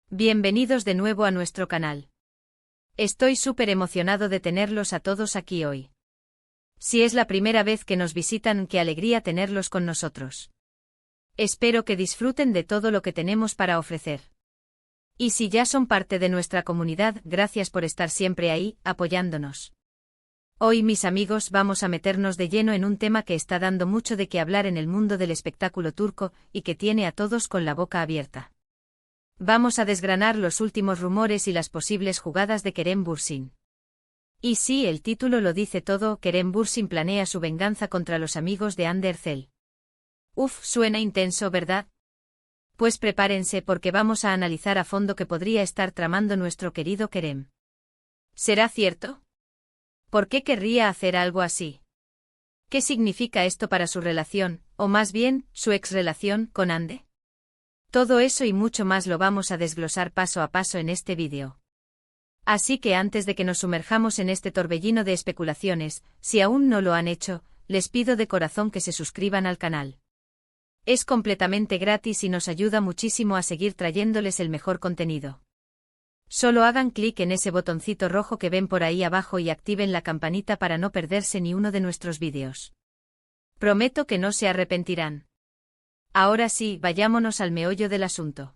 Bienvenidos de nuevo a nuestro canal. Estoy súper emocionado de tenerlos a todos aquí hoy. Si es la primera vez que nos visitan, qué alegría tenerlos con nosotros. Espero que disfruten de todo lo que tenemos para ofrecer. Y si ya son parte de nuestra comunidad, gracias por estar siempre ahí, apoyándonos. Hoy, mis amigos, vamos a meternos de lleno en un tema que está dando mucho de qué hablar en el mundo del espectáculo turco y que tiene a todos con la boca abierta. Vamos a desgranar los últimos rumores y las posibles jugadas de Kerem Bürsin. Y sí, el título lo dice todo, Kerem Bürsin planea su venganza contra los amigos de Hande Erçel. Uf, suena intenso, ¿verdad? Pues prepárense porque vamos a analizar a fondo qué podría estar tramando nuestro querido Kerem. ¿Será cierto? ¿Por qué querría hacer algo así? ¿Qué significa esto para su relación, o más bien, su ex-relación, con Hande? Todo eso y mucho más lo vamos a desglosar paso a paso en este vídeo. Así que antes de que nos sumerjamos en este torbellino de especulaciones, si aún no lo han hecho, les pido de corazón que se suscriban al canal. Es completamente gratis y nos ayuda muchísimo a seguir trayéndoles el mejor contenido. Solo hagan clic en ese botoncito rojo que ven por ahí abajo y activen la campanita para no perderse ni uno de nuestros vídeos. Prometo que no se arrepentirán. Ahora sí, vayámonos al meollo del asunto.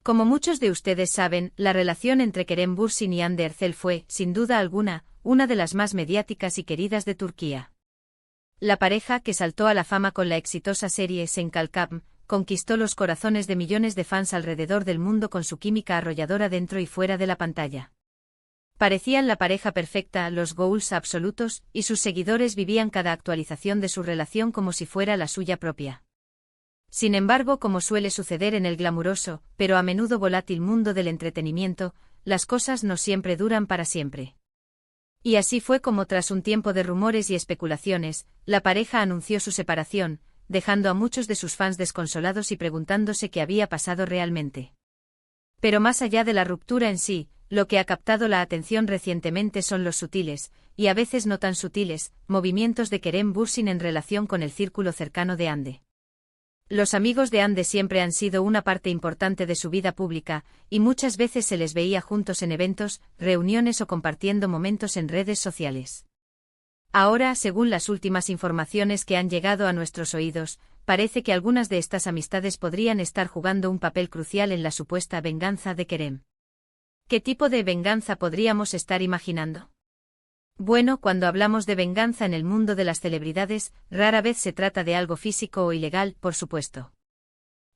Como muchos de ustedes saben, la relación entre Kerem Bürsin y Hande Erçel fue, sin duda alguna, una de las más mediáticas y queridas de Turquía. La pareja, que saltó a la fama con la exitosa serie Sen Kalkam, conquistó los corazones de millones de fans alrededor del mundo con su química arrolladora dentro y fuera de la pantalla. Parecían la pareja perfecta, los goals absolutos, y sus seguidores vivían cada actualización de su relación como si fuera la suya propia. Sin embargo, como suele suceder en el glamuroso, pero a menudo volátil mundo del entretenimiento, las cosas no siempre duran para siempre. Y así fue como tras un tiempo de rumores y especulaciones, la pareja anunció su separación, dejando a muchos de sus fans desconsolados y preguntándose qué había pasado realmente. Pero más allá de la ruptura en sí, lo que ha captado la atención recientemente son los sutiles, y a veces no tan sutiles, movimientos de Kerem Bürsin en relación con el círculo cercano de Hande. Los amigos de Hande siempre han sido una parte importante de su vida pública, y muchas veces se les veía juntos en eventos, reuniones o compartiendo momentos en redes sociales. Ahora, según las últimas informaciones que han llegado a nuestros oídos, parece que algunas de estas amistades podrían estar jugando un papel crucial en la supuesta venganza de Kerem. ¿Qué tipo de venganza podríamos estar imaginando? Bueno, cuando hablamos de venganza en el mundo de las celebridades, rara vez se trata de algo físico o ilegal, por supuesto.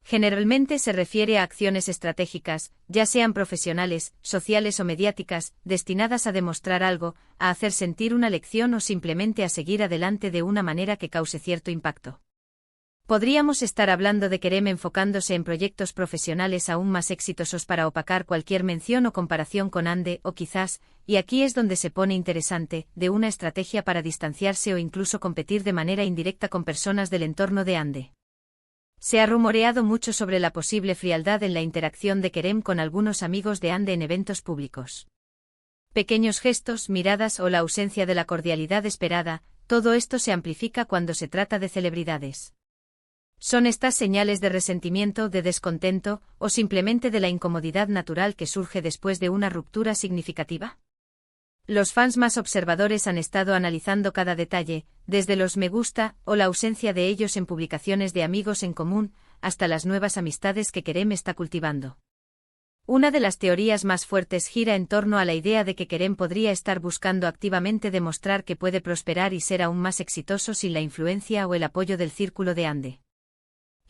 Generalmente se refiere a acciones estratégicas, ya sean profesionales, sociales o mediáticas, destinadas a demostrar algo, a hacer sentir una lección o simplemente a seguir adelante de una manera que cause cierto impacto. Podríamos estar hablando de Kerem enfocándose en proyectos profesionales aún más exitosos para opacar cualquier mención o comparación con Hande, o quizás, y aquí es donde se pone interesante, de una estrategia para distanciarse o incluso competir de manera indirecta con personas del entorno de Hande. Se ha rumoreado mucho sobre la posible frialdad en la interacción de Kerem con algunos amigos de Hande en eventos públicos. Pequeños gestos, miradas o la ausencia de la cordialidad esperada, todo esto se amplifica cuando se trata de celebridades. ¿Son estas señales de resentimiento, de descontento, o simplemente de la incomodidad natural que surge después de una ruptura significativa? Los fans más observadores han estado analizando cada detalle, desde los me gusta, o la ausencia de ellos en publicaciones de amigos en común, hasta las nuevas amistades que Kerem está cultivando. Una de las teorías más fuertes gira en torno a la idea de que Kerem podría estar buscando activamente demostrar que puede prosperar y ser aún más exitoso sin la influencia o el apoyo del círculo de Hande.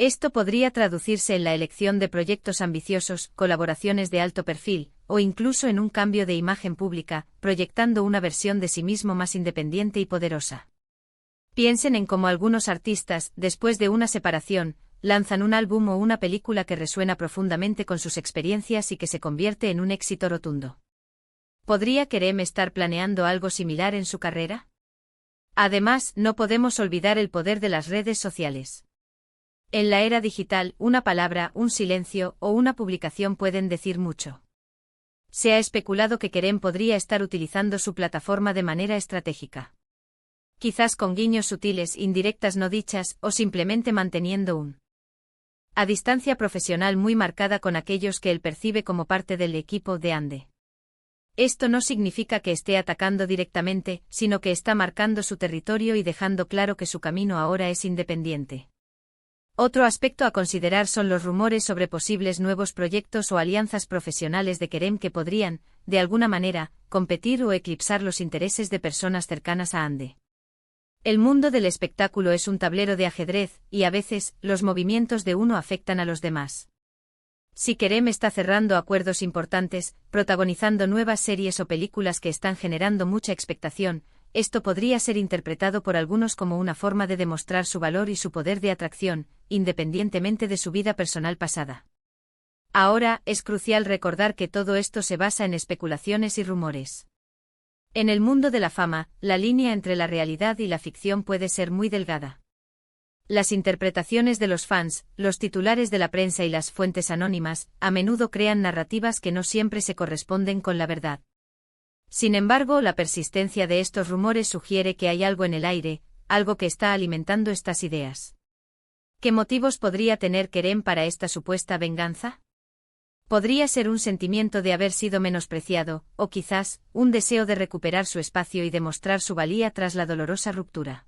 Esto podría traducirse en la elección de proyectos ambiciosos, colaboraciones de alto perfil, o incluso en un cambio de imagen pública, proyectando una versión de sí mismo más independiente y poderosa. Piensen en cómo algunos artistas, después de una separación, lanzan un álbum o una película que resuena profundamente con sus experiencias y que se convierte en un éxito rotundo. ¿Podría Kerem estar planeando algo similar en su carrera? Además, no podemos olvidar el poder de las redes sociales. En la era digital, una palabra, un silencio o una publicación pueden decir mucho. Se ha especulado que Kerem podría estar utilizando su plataforma de manera estratégica. Quizás con guiños sutiles, indirectas no dichas, o simplemente manteniendo un a distancia profesional muy marcada con aquellos que él percibe como parte del equipo de Ande. Esto no significa que esté atacando directamente, sino que está marcando su territorio y dejando claro que su camino ahora es independiente. Otro aspecto a considerar son los rumores sobre posibles nuevos proyectos o alianzas profesionales de Kerem que podrían, de alguna manera, competir o eclipsar los intereses de personas cercanas a Ande. El mundo del espectáculo es un tablero de ajedrez, y a veces, los movimientos de uno afectan a los demás. Si Kerem está cerrando acuerdos importantes, protagonizando nuevas series o películas que están generando mucha expectación, esto podría ser interpretado por algunos como una forma de demostrar su valor y su poder de atracción, independientemente de su vida personal pasada. Ahora, es crucial recordar que todo esto se basa en especulaciones y rumores. En el mundo de la fama, la línea entre la realidad y la ficción puede ser muy delgada. Las interpretaciones de los fans, los titulares de la prensa y las fuentes anónimas, a menudo crean narrativas que no siempre se corresponden con la verdad. Sin embargo, la persistencia de estos rumores sugiere que hay algo en el aire, algo que está alimentando estas ideas. ¿Qué motivos podría tener Kerem para esta supuesta venganza? Podría ser un sentimiento de haber sido menospreciado, o quizás, un deseo de recuperar su espacio y demostrar su valía tras la dolorosa ruptura.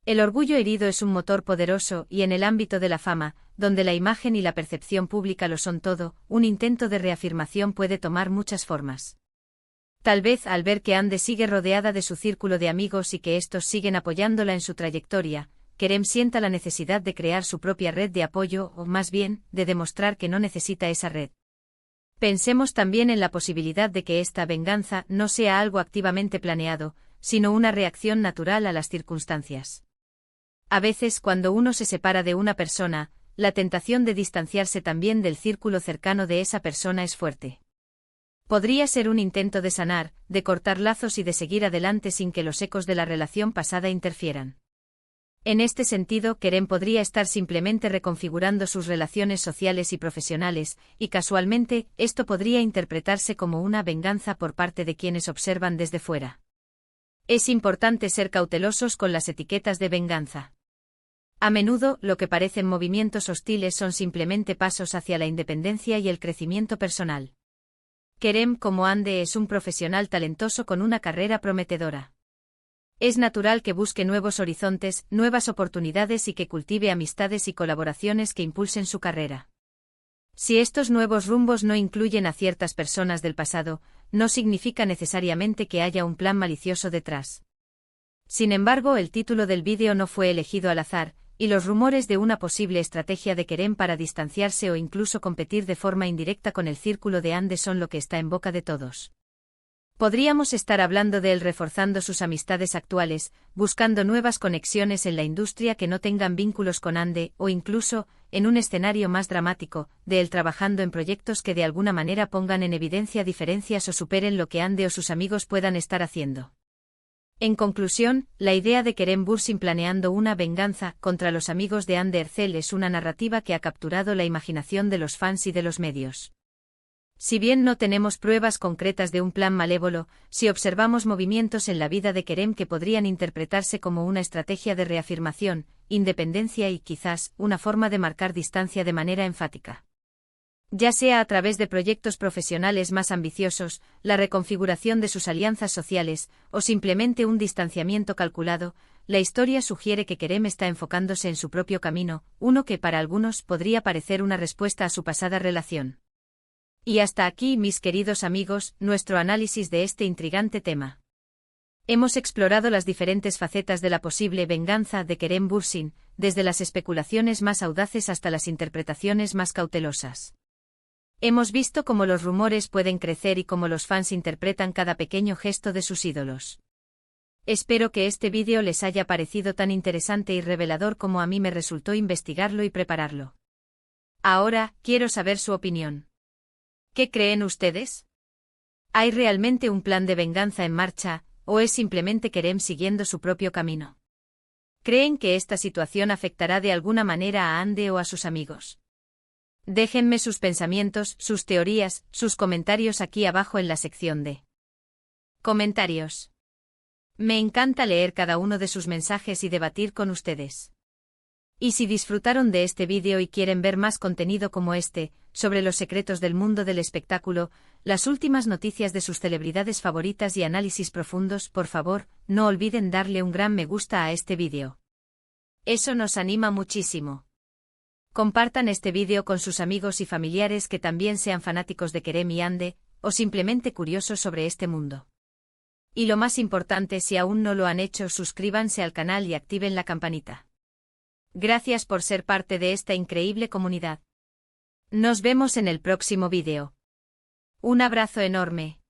El orgullo herido es un motor poderoso y en el ámbito de la fama, donde la imagen y la percepción pública lo son todo, un intento de reafirmación puede tomar muchas formas. Tal vez al ver que Ande sigue rodeada de su círculo de amigos y que estos siguen apoyándola en su trayectoria, Kerem sienta la necesidad de crear su propia red de apoyo o más bien, de demostrar que no necesita esa red. Pensemos también en la posibilidad de que esta venganza no sea algo activamente planeado, sino una reacción natural a las circunstancias. A veces cuando uno se separa de una persona, la tentación de distanciarse también del círculo cercano de esa persona es fuerte. Podría ser un intento de sanar, de cortar lazos y de seguir adelante sin que los ecos de la relación pasada interfieran. En este sentido, Kerem podría estar simplemente reconfigurando sus relaciones sociales y profesionales, y casualmente, esto podría interpretarse como una venganza por parte de quienes observan desde fuera. Es importante ser cautelosos con las etiquetas de venganza. A menudo, lo que parecen movimientos hostiles son simplemente pasos hacia la independencia y el crecimiento personal. Kerem como Ande es un profesional talentoso con una carrera prometedora. Es natural que busque nuevos horizontes, nuevas oportunidades y que cultive amistades y colaboraciones que impulsen su carrera. Si estos nuevos rumbos no incluyen a ciertas personas del pasado, no significa necesariamente que haya un plan malicioso detrás. Sin embargo, el título del vídeo no fue elegido al azar, y los rumores de una posible estrategia de Kerem para distanciarse o incluso competir de forma indirecta con el círculo de Ande son lo que está en boca de todos. Podríamos estar hablando de él reforzando sus amistades actuales, buscando nuevas conexiones en la industria que no tengan vínculos con Ande, o incluso, en un escenario más dramático, de él trabajando en proyectos que de alguna manera pongan en evidencia diferencias o superen lo que Ande o sus amigos puedan estar haciendo. En conclusión, la idea de Kerem Bürsin planeando una venganza contra los amigos de Ande Erçel es una narrativa que ha capturado la imaginación de los fans y de los medios. Si bien no tenemos pruebas concretas de un plan malévolo, si observamos movimientos en la vida de Kerem que podrían interpretarse como una estrategia de reafirmación, independencia y quizás una forma de marcar distancia de manera enfática. Ya sea a través de proyectos profesionales más ambiciosos, la reconfiguración de sus alianzas sociales, o simplemente un distanciamiento calculado, la historia sugiere que Kerem está enfocándose en su propio camino, uno que para algunos podría parecer una respuesta a su pasada relación. Y hasta aquí, mis queridos amigos, nuestro análisis de este intrigante tema. Hemos explorado las diferentes facetas de la posible venganza de Kerem Bürsin, desde las especulaciones más audaces hasta las interpretaciones más cautelosas. Hemos visto cómo los rumores pueden crecer y cómo los fans interpretan cada pequeño gesto de sus ídolos. Espero que este vídeo les haya parecido tan interesante y revelador como a mí me resultó investigarlo y prepararlo. Ahora, quiero saber su opinión. ¿Qué creen ustedes? ¿Hay realmente un plan de venganza en marcha, o es simplemente Kerem siguiendo su propio camino? ¿Creen que esta situación afectará de alguna manera a Ande o a sus amigos? Déjenme sus pensamientos, sus teorías, sus comentarios aquí abajo en la sección de comentarios. Me encanta leer cada uno de sus mensajes y debatir con ustedes. Y si disfrutaron de este vídeo y quieren ver más contenido como este, sobre los secretos del mundo del espectáculo, las últimas noticias de sus celebridades favoritas y análisis profundos, por favor, no olviden darle un gran me gusta a este vídeo. Eso nos anima muchísimo. Compartan este vídeo con sus amigos y familiares que también sean fanáticos de Kerem y Ande, o simplemente curiosos sobre este mundo. Y lo más importante, si aún no lo han hecho, suscríbanse al canal y activen la campanita. Gracias por ser parte de esta increíble comunidad. Nos vemos en el próximo vídeo. Un abrazo enorme.